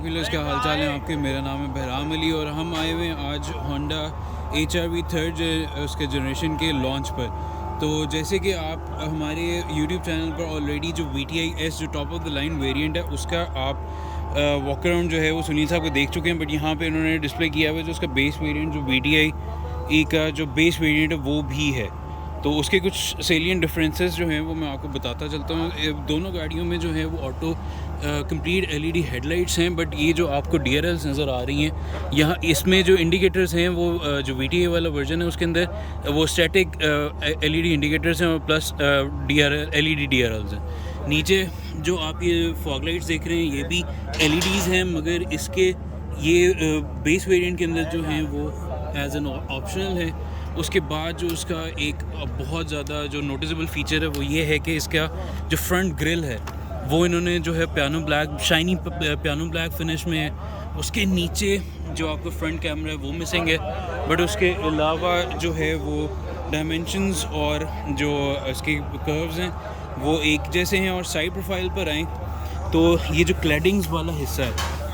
Wheelers, क्या हाल चाल है आपके। मेरा नाम है बहराम अली और हम आए हुए हैं आज होंडा HR-V थर्ड उसके जनरेशन के लॉन्च पर। तो जैसे कि आप हमारे YouTube चैनल पर ऑलरेडी जो VTI S जो top of the line variant है उसका आप वॉक अराउंड जो है वो सुनील साहब को देख चुके हैं, बट यहाँ पे इन्होंने डिस्प्ले किया हुआ है जो उसका बेस वेरिएंट जो VTI E का जो बेस वेरिएंट है वो भी है। तो उसके कुछ सेलियन डिफरेंसेस जो हैं वो मैं आपको बताता चलता हूँ। दोनों गाड़ियों में जो है वो ऑटो कंप्लीट LED हेडलाइट्स हैं, बट ये जो आपको DRLs नज़र आ रही हैं यहाँ, इसमें जो इंडिकेटर्स हैं वो जो VTI वाला वर्जन है उसके अंदर वो स्टैटिक LED इंडिकेटर्स हैं और प्लस LED DRLs हैं। नीचे जो आप ये फॉग लाइट्स देख रहे हैं ये भी LEDs हैं, मगर इसके ये बेस वेरिएंट के अंदर जो हैं वो एज एन ऑप्शनल है। उसके बाद जो उसका एक बहुत ज़्यादा जो नोटिसेबल फ़ीचर है वो ये है कि इसका जो फ्रंट ग्रिल है वो इन्होंने जो है piano black shiny piano black finish में है। उसके नीचे जो आपका फ्रंट कैमरा है वो मिसिंग है, बट उसके अलावा जो है वो डायमेंशंस और जो इसके कर्व्स हैं वो एक जैसे हैं। और साइड प्रोफाइल पर आएँ तो ये जो क्लैडिंग्स वाला हिस्सा है,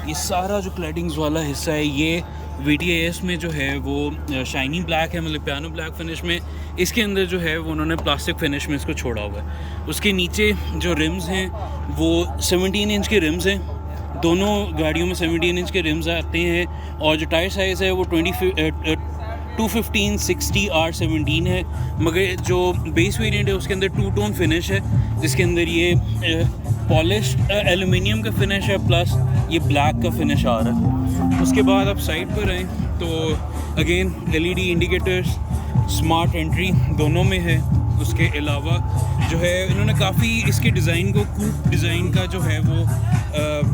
ये सारा जो क्लैडिंग्स वाला हिस्सा है ये VTI S में जो है वो शाइनी ब्लैक है, मतलब पियानो ब्लैक फिनिश में। इसके अंदर जो है वो उन्होंने प्लास्टिक फिनिश में इसको छोड़ा हुआ है। उसके नीचे जो रिम्स हैं वो 17 इंच के रिम्स हैं, दोनों गाड़ियों में 17 इंच के रिम्स आते हैं। और जो टायर साइज़ है वो 215/60 R17 है, मगर जो बेस वेरिएंट है उसके अंदर 2 टोन फिनिश है जिसके अंदर ये पॉलिश्ड एल्युमिनियम का फिनिश है प्लस ये ब्लैक का फिनिश आ रहा है। उसके बाद आप साइड पर आएँ तो again LED indicators smart entry दोनों में है। उसके अलावा जो है इन्होंने काफ़ी इसके डिज़ाइन को कूप डिज़ाइन का जो है वो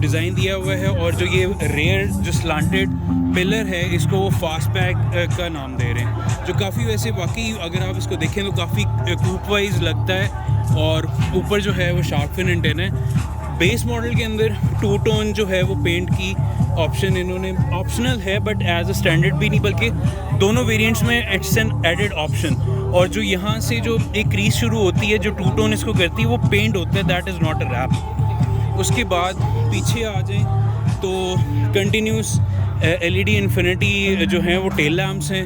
डिज़ाइन दिया हुआ है। और जो ये रेयर जो स्लांटेड पिलर है इसको वो फास्ट पैक का नाम दे रहे हैं, जो काफ़ी वैसे वाकई अगर आप इसको देखें तो काफ़ी कूप वाइज लगता है। और ऊपर जो है वो शार्क फिन एंटेना है। बेस मॉडल के अंदर 2 टोन जो है वो पेंट की ऑप्शन इन्होंने ऑप्शनल है, बट एज अ स्टैंडर्ड भी नहीं, बल्कि दोनों वेरिएंट्स में इट्स एन एडेड ऑप्शन। और जो यहाँ से जो एक क्रीज शुरू होती है जो 2 टोन इसको करती है वो पेंट होता है, that is not a wrap. उसके बाद पीछे आ जाएं तो कंटिन्यूस LED इन्फिनिटी जो है वो टेल लैम्प्स हैं।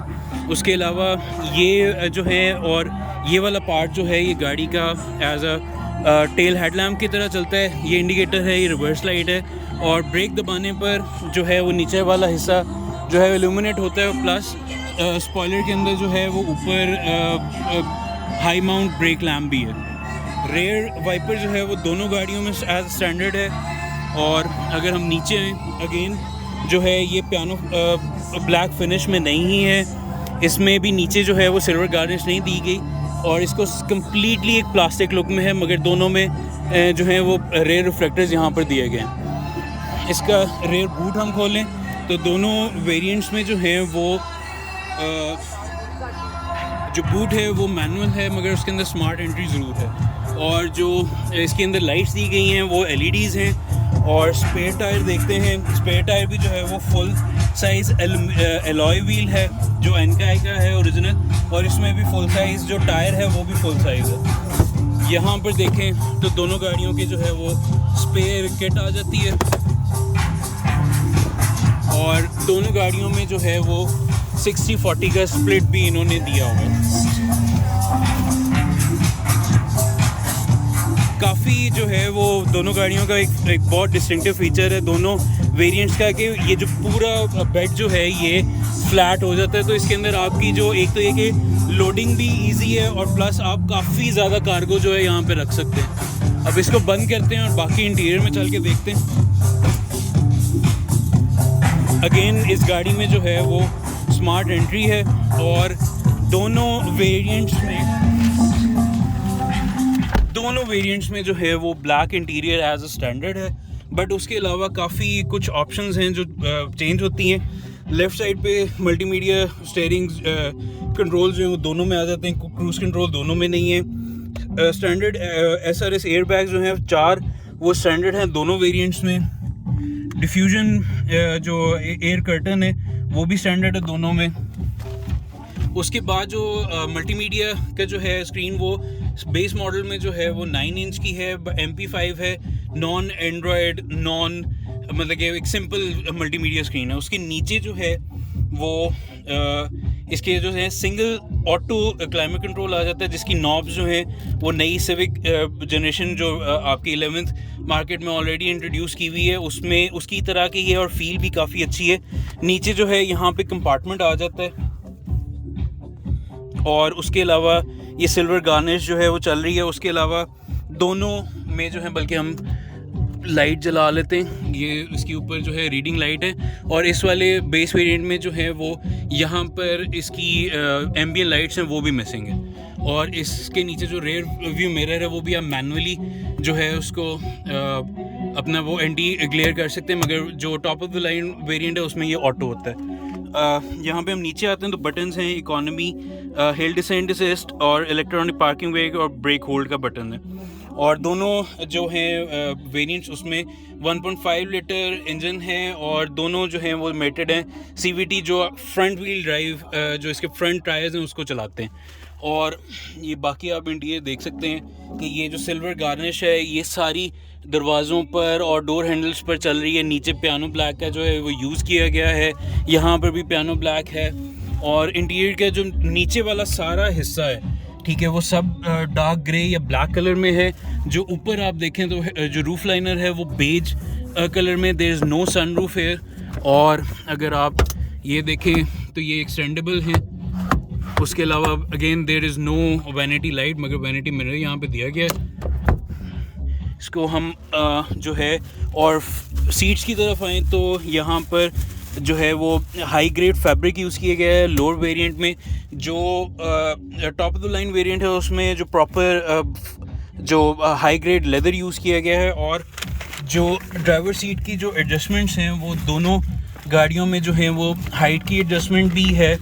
उसके अलावा ये जो है और ये वाला पार्ट जो है ये गाड़ी का एज अ टेल हेडलैम्प की तरह चलता है। ये इंडिकेटर है, ये रिवर्स लाइट है, और ब्रेक दबाने पर जो है वो नीचे वाला हिस्सा जो है इल्यूमिनेट होता है। प्लस स्पॉइलर के अंदर जो है वो ऊपर हाई माउंट ब्रेक लैम्प भी है। रेयर वाइपर जो है वो दोनों गाड़ियों में एज स्टैंडर्ड है। और अगर हम नीचे आएँ अगेन जो है ये पियानो ब्लैक फिनिश में नहीं है, इसमें भी नीचे जो है वो सिल्वर गार्निश नहीं दी गई और इसको कम्प्लीटली एक प्लास्टिक लुक में है, मगर दोनों में जो है वो रेयर रिफ्लेक्टर्स यहाँ पर दिए गए हैं। इसका रेयर बूट हम खोलें तो दोनों वेरिएंट्स में जो है वो जो बूट है वो मैनुअल है, मगर उसके अंदर स्मार्ट एंट्री ज़रूर है। और जो इसके अंदर लाइट्स दी गई हैं वो LEDs हैं। और स्पेयर टायर देखते हैं, स्पेयर टायर भी जो है वो फुल साइज़ एलॉय व्हील है जो एनकाई का है ओरिजिनल, और इसमें भी फुल साइज़ जो टायर है वो भी फुल साइज़ है। यहाँ पर देखें तो दोनों गाड़ियों की जो है वो स्पेयर किट आ जाती है, और दोनों गाड़ियों में जो है वो 60-40 का स्प्लिट भी इन्होंने दिया हुआ है। काफ़ी जो है वो दोनों गाड़ियों का एक बहुत डिस्टिंक्टिव फीचर है दोनों वेरिएंट्स का कि ये जो पूरा बेड जो है ये फ्लैट हो जाता है। तो इसके अंदर आपकी जो एक तो ये कि लोडिंग भी इजी है और प्लस आप काफ़ी ज़्यादा कार्गो जो है यहाँ पे रख सकते हैं। अब इसको बंद करते हैं और बाकी इंटीरियर में चल के देखते हैं। अगेन इस गाड़ी में जो है वो स्मार्ट एंट्री है और दोनों वेरिएंट्स में जो है वो black interior as a standard है, बट उसके अलावा काफ़ी कुछ ऑप्शंस हैं जो चेंज होती हैं। लेफ़्ट साइड पे मल्टीमीडिया स्टीयरिंग कंट्रोल जो हैं वो दोनों में आ जाते हैं, क्रूज़ कंट्रोल दोनों में नहीं है। स्टैंडर्ड SRS एयर बैग जो हैं 4 वो स्टैंडर्ड हैं दोनों वेरिएंट्स में। डिफ्यूजन जो एयर कर्टन है वो भी स्टैंडर्ड है दोनों में। उसके बाद जो मल्टीमीडिया का जो है स्क्रीन वो बेस मॉडल में जो है वो 9 इंच की है, MP5 है, नॉन एंड्रॉयड नॉन मतलब कि एक सिंपल मल्टीमीडिया स्क्रीन है। उसके नीचे जो है वो इसके जो है सिंगल ऑटो क्लाइमेट कंट्रोल आ जाता है, जिसकी नॉब्स जो हैं वो नई सिविक जनरेशन जो आपकी 11th मार्केट में ऑलरेडी इंट्रोड्यूस की हुई है उसमें उसकी तरह की है, और फील भी काफ़ी अच्छी है। नीचे जो है यहाँ पे कंपार्टमेंट आ जाता है, और उसके अलावा ये सिल्वर गार्निश जो है वो चल रही है। उसके अलावा दोनों में जो है, बल्कि हम लाइट जला लेते हैं, ये इसके ऊपर जो है रीडिंग लाइट है, और इस वाले बेस वेरिएंट में जो है वो यहाँ पर इसकी एम्बियंट लाइट्स हैं वो भी मिसिंग है। और इसके नीचे जो रेयर व्यू मिरर है वो भी आप मैनुअली जो है उसको अपना वो एंटी ग्लेयर कर सकते हैं, मगर जो top of the line variant है उसमें ये ऑटो होता है। यहाँ पे हम नीचे आते हैं तो बटन्स हैं, इकोनॉमी, हिल डिसेंट असिस्ट और इलेक्ट्रॉनिक पार्किंग ब्रेक और ब्रेक होल्ड का बटन है। और दोनों जो हैं वेरिएंट्स उसमें 1.5 लीटर इंजन है, और दोनों जो हैं वो मेटेड हैं CVT, जो फ्रंट व्हील ड्राइव जो इसके फ्रंट टायर्स हैं उसको चलाते हैं। और ये बाकी आप इंटीरियर देख सकते हैं कि ये जो सिल्वर गार्निश है ये सारी दरवाज़ों पर और डोर हैंडल्स पर चल रही है। नीचे पियानो ब्लैक का जो है वो यूज़ किया गया है, यहाँ पर भी पियानो ब्लैक है। और इंटीरियर का जो नीचे वाला सारा हिस्सा है, ठीक है, वो सब डार्क ग्रे या ब्लैक कलर में है। जो ऊपर आप देखें तो जो रूफ लाइनर है वो बेज कलर में, there is no sunroof here. और अगर आप ये देखें तो ये एक्सटेंडेबल हैं। उसके अलावा again there is no vanity light, मगर वैनिटी मिरर यहाँ पे दिया गया है। इसको हम जो है, और सीट्स की तरफ आएँ तो यहाँ पर जो है वो हाई ग्रेड फैब्रिक यूज़ किया गया है लोअर वेरिएंट में। जो top of the line variant है उसमें जो प्रॉपर जो हाई ग्रेड लेदर यूज़ किया गया है। और जो ड्राइवर सीट की जो एडजस्टमेंट्स हैं वो दोनों गाड़ियों में जो है वो हाइट की एडजस्टमेंट भी है,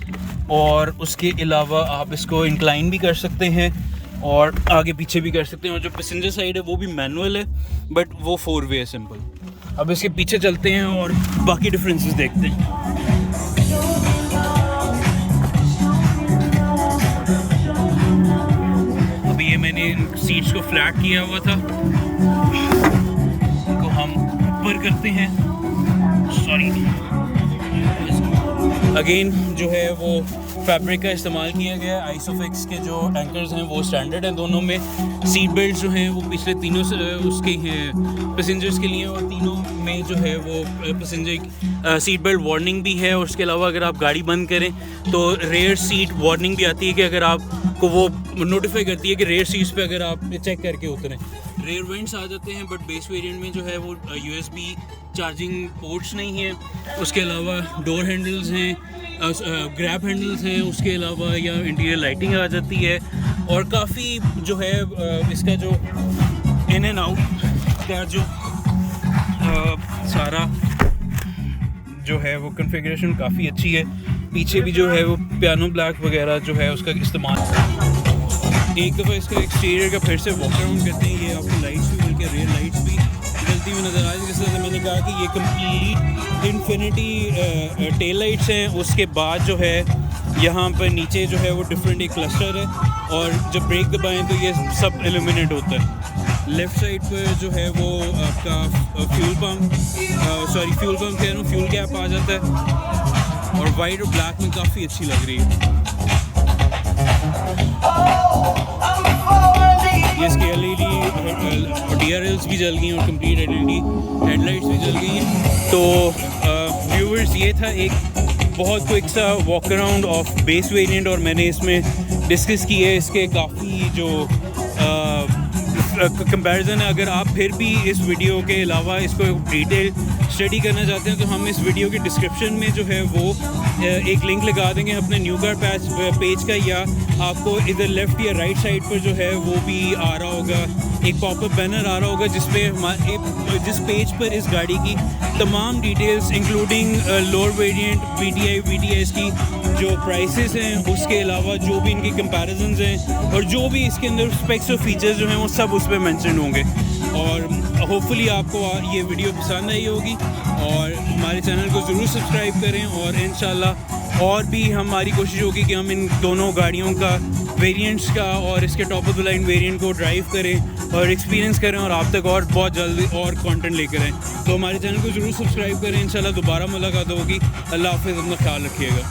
और उसके अलावा आप इसको इंक्लाइन भी कर सकते हैं और आगे पीछे भी कर सकते हैं। और जो पैसेंजर साइड है वो भी मैनुअल है, बट वो 4 वे है सिंपल। अब इसके पीछे चलते हैं और बाकी डिफरेंसेस देखते हैं। अभी ये मैंने इन सीट्स को फ्लैट किया हुआ था, इनको हम ऊपर करते हैं। सॉरी, अगेन जो है वो फैब्रिक का इस्तेमाल किया गया है। आइसोफिक्स के जो एंकर्स हैं वो स्टैंडर्ड हैं दोनों में। सीट बेल्ट जो हैं वो पिछले तीनों उसके हैं पैसेंजर्स के लिए, और तीनों में जो है वो पैसेंजर सीट बेल्ट वार्निंग भी है। और उसके अलावा अगर आप गाड़ी बंद करें तो रेयर सीट वार्निंग भी आती है कि अगर आपको वो नोटिफाई करती है कि रेयर सीट्स पे अगर आप चेक करके उतरें। रेयर वेंट्स आ जाते हैं, बट बेस वेरिएंट में जो है वो USB चार्जिंग पोर्ट्स नहीं है। उसके अलावा डोर हैंडल्स हैं, ग्रैब हैंडल्स हैं, उसके अलावा या इंटीरियर लाइटिंग आ जाती है। और काफ़ी जो है इसका जो इन एंड आउट का जो सारा जो है वो कॉन्फ़िगरेशन काफ़ी अच्छी है। पीछे भी जो है वो पियानो ब्लैक वगैरह जो है उसका इस्तेमाल। एक दफ़ा इसका एक्सटीरियर का फिर से वॉक अराउंड करते हैं। ये आपको लाइट्स भी, बल्कि रेयर लाइट्स भी जलती हुई नज़र आ रही है। जिस तरह से मैंने कहा कि ये कंप्लीट इन्फिनिटी टेल लाइट्स हैं। उसके बाद जो है यहाँ पर नीचे जो है वो डिफरेंट एक क्लस्टर है, और जब ब्रेक दबाएं तो ये सब इल्यूमिनेट होता है। लेफ़्ट साइड पर जो है वो आपका फ्यूल पम्प कह रहा हूँ, फ्यूल कैप आ जाता है, और वाइट और ब्लैक में काफ़ी अच्छी लग रही है। ये इसके LED DRLs भी जल गई और कंप्लीट LED हेडलाइट्स भी जल गई हैं। तो व्यूअर्स, ये था एक बहुत क्विक सा walk around of base variant, और मैंने इसमें डिस्कस की है इसके काफ़ी जो कंपैरिजन है। अगर आप फिर भी इस वीडियो के अलावा इसको डिटेल स्टडी करना चाहते हैं तो हम इस वीडियो के डिस्क्रिप्शन में जो है वो एक लिंक लगा देंगे अपने न्यू कार पेज का, या आपको इधर लेफ़्ट या राइट साइड पर जो है वो भी आ रहा होगा, एक पॉपअप बैनर आ रहा होगा जिस पेज पर इस गाड़ी की तमाम details including lower variant VTI VTS की जो प्राइसेस हैं, उसके अलावा जो भी इनकी कंपैरिजन्स हैं, और जो भी इसके अंदर स्पेक्स और फीचर्स जो हैं वो सब उस पर मेंशन होंगे। और होपफुली आपको ये वीडियो पसंद आई होगी, और हमारे चैनल को ज़रूर सब्सक्राइब करें। और इंशाल्लाह और भी हमारी कोशिश होगी कि हम इन दोनों गाड़ियों का वेरिएंट्स का और इसके top of the line variant को ड्राइव करें और एक्सपीरियंस करें और आप तक और बहुत जल्दी और कंटेंट लेकर आएँ। तो हमारे चैनल को ज़रूर सब्सक्राइब करें। इंशाल्लाह दोबारा मुलाकात होगी। अल्लाह हाफ़िज़, अपना ख्याल रखिएगा।